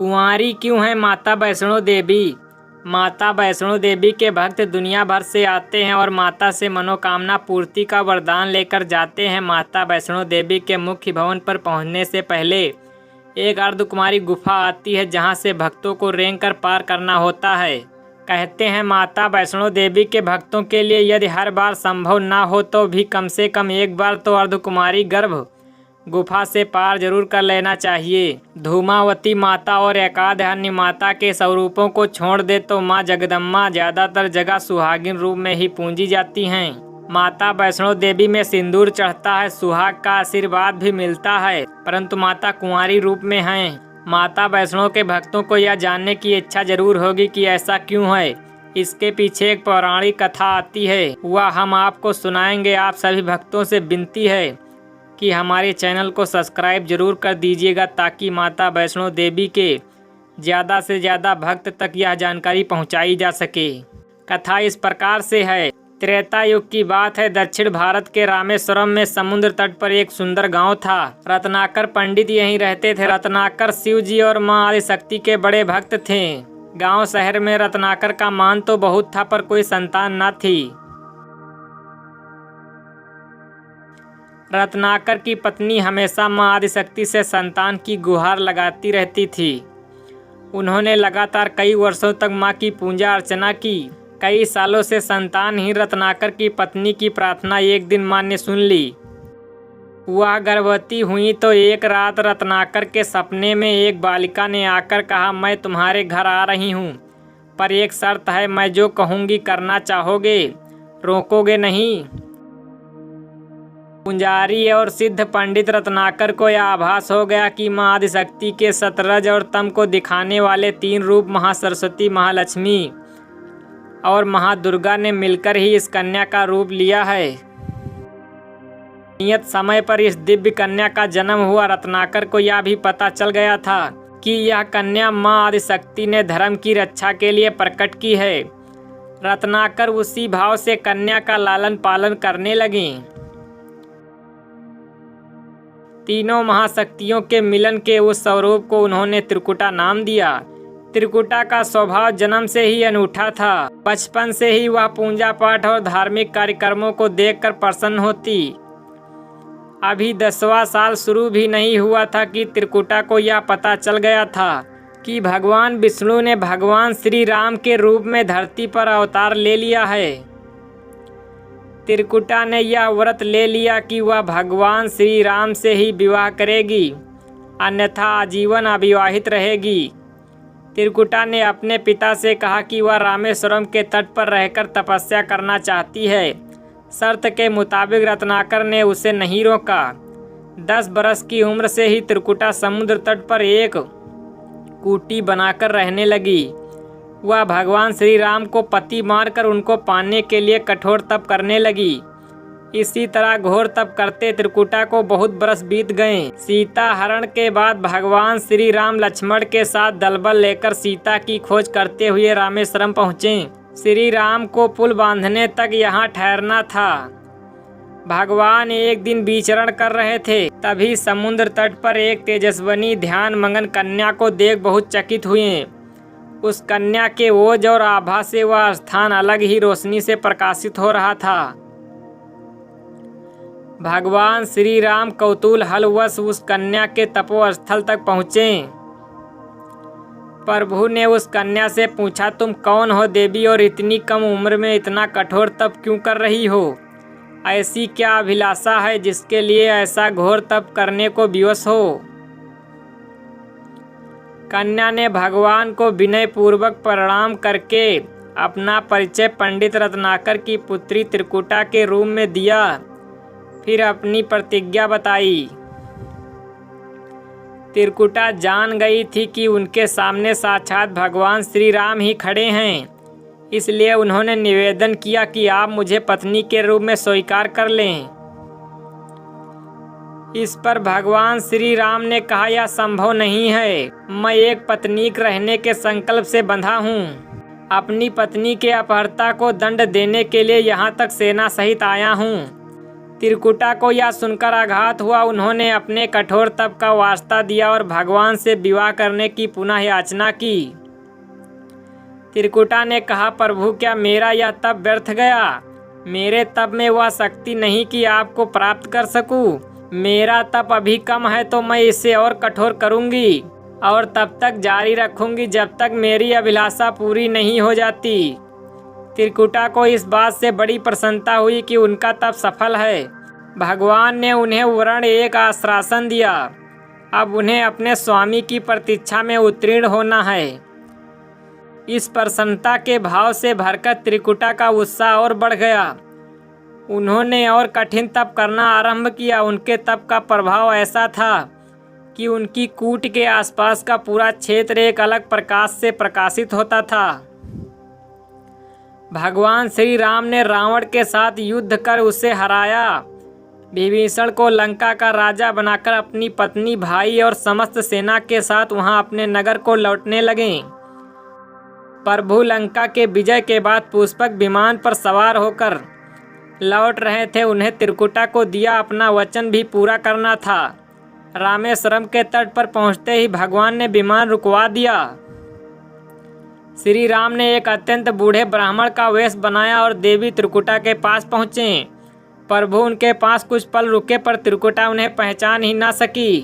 कुंवारी क्यों है माता वैष्णो देवी? माता वैष्णो देवी के भक्त दुनिया भर से आते हैं और माता से मनोकामना पूर्ति का वरदान लेकर जाते हैं। माता वैष्णो देवी के मुख्य भवन पर पहुंचने से पहले एक अर्धकुमारी गुफा आती है जहां से भक्तों को रेंग कर पार करना होता है। कहते हैं माता वैष्णो देवी के भक्तों के लिए यदि हर बार संभव ना हो तो भी कम से कम एक बार तो अर्धकुमारी गर्भ गुफा से पार जरूर कर लेना चाहिए। धूमावती माता और एकाध अन्य माता के स्वरूपों को छोड़ दे तो माँ जगदम्बा ज्यादातर जगह सुहागिन रूप में ही पूजी जाती हैं। माता वैष्णो देवी में सिंदूर चढ़ता है, सुहाग का आशीर्वाद भी मिलता है, परंतु माता कुंवारी रूप में हैं। माता वैष्णो के भक्तों को यह जानने की इच्छा जरूर होगी कि ऐसा क्यों है। इसके पीछे एक पौराणिक कथा आती है, वह हम आपको सुनाएंगे। आप सभी भक्तों से विनती है कि हमारे चैनल को सब्सक्राइब जरूर कर दीजिएगा ताकि माता वैष्णो देवी के ज़्यादा से ज़्यादा भक्त तक यह जानकारी पहुंचाई जा सके। कथा इस प्रकार से है। त्रेता युग की बात है। दक्षिण भारत के रामेश्वरम में समुद्र तट पर एक सुंदर गांव था। रत्नाकर पंडित यहीं रहते थे। रत्नाकर शिव जी और मां आदिशक्ति के बड़े भक्त थे। गांव शहर में रत्नाकर का मान तो बहुत था पर कोई संतान न थी। रत्नाकर की पत्नी हमेशा मां आदिशक्ति से संतान की गुहार लगाती रहती थी। उन्होंने लगातार कई वर्षों तक मां की पूजा अर्चना की। कई सालों से संतान ही रत्नाकर की पत्नी की प्रार्थना एक दिन मां ने सुन ली। वह गर्भवती हुई तो एक रात रत्नाकर के सपने में एक बालिका ने आकर कहा, मैं तुम्हारे घर आ रही हूँ, पर एक शर्त है, मैं जो कहूँगी करना चाहोगे, रोकोगे नहीं। पुजारी और सिद्ध पंडित रत्नाकर को यह आभास हो गया कि मां आदिशक्ति के शतरज और तम को दिखाने वाले तीन रूप महासरस्वती, महालक्ष्मी और महादुर्गा ने मिलकर ही इस कन्या का रूप लिया है। नियत समय पर इस दिव्य कन्या का जन्म हुआ। रत्नाकर को यह भी पता चल गया था कि यह कन्या मां आदिशक्ति ने धर्म की रक्षा के लिए प्रकट की है। रत्नाकर उसी भाव से कन्या का लालन पालन करने लगे। तीनों महाशक्तियों के मिलन के उस स्वरूप को उन्होंने त्रिकुटा नाम दिया। त्रिकुटा का स्वभाव जन्म से ही अनूठा था। बचपन से ही वह पूजा पाठ और धार्मिक कार्यक्रमों को देखकर प्रसन्न होती। अभी 10वां साल शुरू भी नहीं हुआ था कि त्रिकुटा को यह पता चल गया था कि भगवान विष्णु ने भगवान श्री राम के रूप में धरती पर अवतार ले लिया है। त्रिकुटा ने यह व्रत ले लिया कि वह भगवान श्री राम से ही विवाह करेगी, अन्यथा आजीवन अविवाहित रहेगी। त्रिकुटा ने अपने पिता से कहा कि वह रामेश्वरम के तट पर रहकर तपस्या करना चाहती है। शर्त के मुताबिक रत्नाकर ने उसे नहीं रोका। 10 बरस की उम्र से ही त्रिकुटा समुद्र तट पर एक कुटी बनाकर रहने लगी। वह भगवान श्री राम को पति मारकर उनको पाने के लिए कठोर तप करने लगी। इसी तरह घोर तप करते त्रिकुटा को बहुत बरस बीत गए। सीता हरण के बाद भगवान श्री राम लक्ष्मण के साथ दलबल लेकर सीता की खोज करते हुए रामेश्वरम पहुँचे। श्री राम को पुल बांधने तक यहाँ ठहरना था। भगवान एक दिन विचरण कर रहे थे, तभी समुद्र तट पर एक तेजस्विनी ध्यान मगन कन्या को देख बहुत चकित हुए। उस कन्या के ओज और आभा से वह स्थान अलग ही रोशनी से प्रकाशित हो रहा था। भगवान श्री राम कौतूहलवश उस कन्या के तपोस्थल तक पहुँचे। प्रभु ने उस कन्या से पूछा, तुम कौन हो देवी और इतनी कम उम्र में इतना कठोर तप क्यों कर रही हो? ऐसी क्या अभिलाषा है जिसके लिए ऐसा घोर तप करने को विवश हो? कन्या ने भगवान को विनय पूर्वक प्रणाम करके अपना परिचय पंडित रत्नाकर की पुत्री त्रिकुटा के रूप में दिया। फिर अपनी प्रतिज्ञा बताई। त्रिकुटा जान गई थी कि उनके सामने साक्षात भगवान श्री राम ही खड़े हैं, इसलिए उन्होंने निवेदन किया कि आप मुझे पत्नी के रूप में स्वीकार कर लें। इस पर भगवान श्री राम ने कहा, यह संभव नहीं है। मैं एक पत्नीक रहने के संकल्प से बंधा हूँ। अपनी पत्नी के अपहर्ता को दंड देने के लिए यहाँ तक सेना सहित आया हूँ। त्रिकुटा को यह सुनकर आघात हुआ। उन्होंने अपने कठोर तप का वास्ता दिया और भगवान से विवाह करने की पुनः याचना की। त्रिकुटा ने कहा, प्रभु क्या मेरा यह तप व्यर्थ गया? मेरे तप में वह शक्ति नहीं कि आपको प्राप्त कर सकूं। मेरा तप अभी कम है तो मैं इसे और कठोर करूंगी और तब तक जारी रखूंगी जब तक मेरी अभिलाषा पूरी नहीं हो जाती। त्रिकुटा को इस बात से बड़ी प्रसन्नता हुई कि उनका तप सफल है। भगवान ने उन्हें वर्ण एक आश्वासन दिया। अब उन्हें अपने स्वामी की प्रतीक्षा में उत्तीर्ण होना है। इस प्रसन्नता के भाव से भरकर त्रिकुटा का उत्साह और बढ़ गया। उन्होंने और कठिन तप करना आरंभ किया। उनके तप का प्रभाव ऐसा था कि उनकी कूट के आसपास का पूरा क्षेत्र एक अलग प्रकाश से प्रकाशित होता था। भगवान श्री राम ने रावण के साथ युद्ध कर उसे हराया। विभीषण को लंका का राजा बनाकर अपनी पत्नी, भाई और समस्त सेना के साथ वहां अपने नगर को लौटने लगे। प्रभु लंका के विजय के बाद पुष्पक विमान पर सवार होकर लौट रहे थे। उन्हें त्रिकुटा को दिया अपना वचन भी पूरा करना था। रामेश्वरम के तट पर पहुंचते ही भगवान ने विमान रुकवा दिया। श्री राम ने एक अत्यंत बूढ़े ब्राह्मण का वेश बनाया और देवी त्रिकुटा के पास पहुँचे। प्रभु उनके पास कुछ पल रुके पर त्रिकुटा उन्हें पहचान ही ना सकी।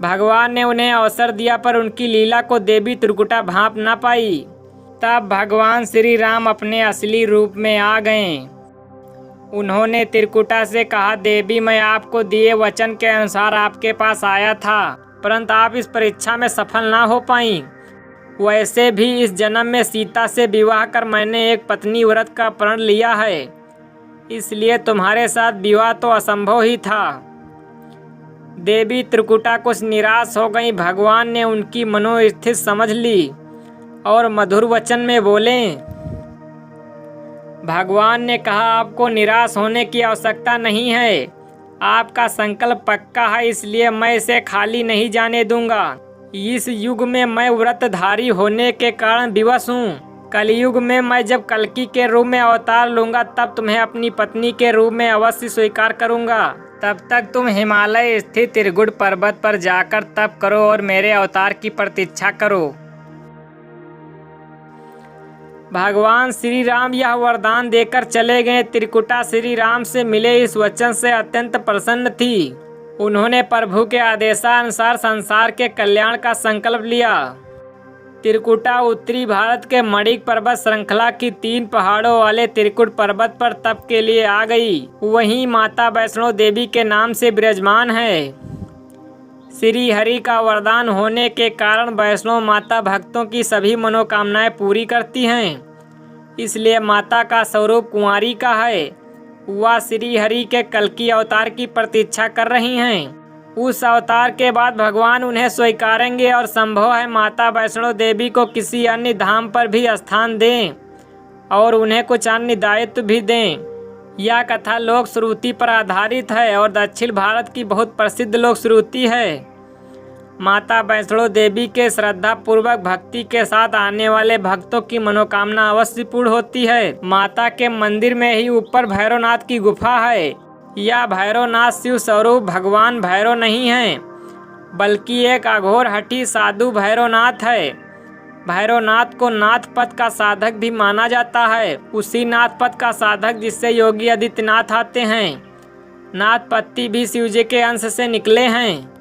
भगवान ने उन्हें अवसर दिया पर उनकी लीला को देवी त्रिकुटा भांप ना पाई। तब भगवान श्री राम अपने असली रूप में आ गए। उन्होंने त्रिकुटा से कहा, देवी मैं आपको दिए वचन के अनुसार आपके पास आया था, परंतु आप इस परीक्षा में सफल ना हो पाई। वैसे भी इस जन्म में सीता से विवाह कर मैंने एक पत्नी व्रत का प्रण लिया है, इसलिए तुम्हारे साथ विवाह तो असंभव ही था। देवी त्रिकुटा कुछ निराश हो गई। भगवान ने उनकी मनोस्थिति समझ ली और मधुर वचन में बोले। भगवान ने कहा, आपको निराश होने की आवश्यकता नहीं है। आपका संकल्प पक्का है, इसलिए मैं इसे खाली नहीं जाने दूंगा। इस युग में मैं व्रतधारी होने के कारण विवश हूँ। कलयुग में मैं जब कल्कि के रूप में अवतार लूंगा तब तुम्हें अपनी पत्नी के रूप में अवश्य स्वीकार करूंगा। तब तक तुम हिमालय स्थित त्रिकुट पर्वत पर जाकर तप करो और मेरे अवतार की प्रतीक्षा करो। भगवान श्री राम यह वरदान देकर चले गए। त्रिकुटा श्री राम से मिले इस वचन से अत्यंत प्रसन्न थी। उन्होंने प्रभु के आदेशानुसार संसार के कल्याण का संकल्प लिया। त्रिकुटा उत्तरी भारत के मणिक पर्वत श्रृंखला की 3 पहाड़ों वाले त्रिकुट पर्वत पर तप के लिए आ गई। वहीं माता वैष्णो देवी के नाम से विराजमान है। श्री हरि का वरदान होने के कारण वैष्णो माता भक्तों की सभी मनोकामनाएं पूरी करती हैं। इसलिए माता का स्वरूप कुंवारी का है। वह श्री हरि के कल्कि अवतार की प्रतीक्षा कर रही हैं। उस अवतार के बाद भगवान उन्हें स्वीकारेंगे और संभव है माता वैष्णो देवी को किसी अन्य धाम पर भी स्थान दें और उन्हें कुछ अन्य दायित्व भी दें। यह कथा लोक श्रुति पर आधारित है और दक्षिण भारत की बहुत प्रसिद्ध लोक श्रुति है। माता वैष्णो देवी के श्रद्धा पूर्वक भक्ति के साथ आने वाले भक्तों की मनोकामना अवश्य पूर्ण होती है। माता के मंदिर में ही ऊपर भैरवनाथ की गुफा है। यह भैरवनाथ शिव स्वरूप भगवान भैरव नहीं है, बल्कि एक अघोर हठी साधु भैरवनाथ है। भैरवनाथ को नाथ पथ का साधक भी माना जाता है। उसी नाथ पथ का साधक जिससे योगी आदित्यनाथ आते हैं। नाथ पति भी शिव जी के अंश से निकले हैं।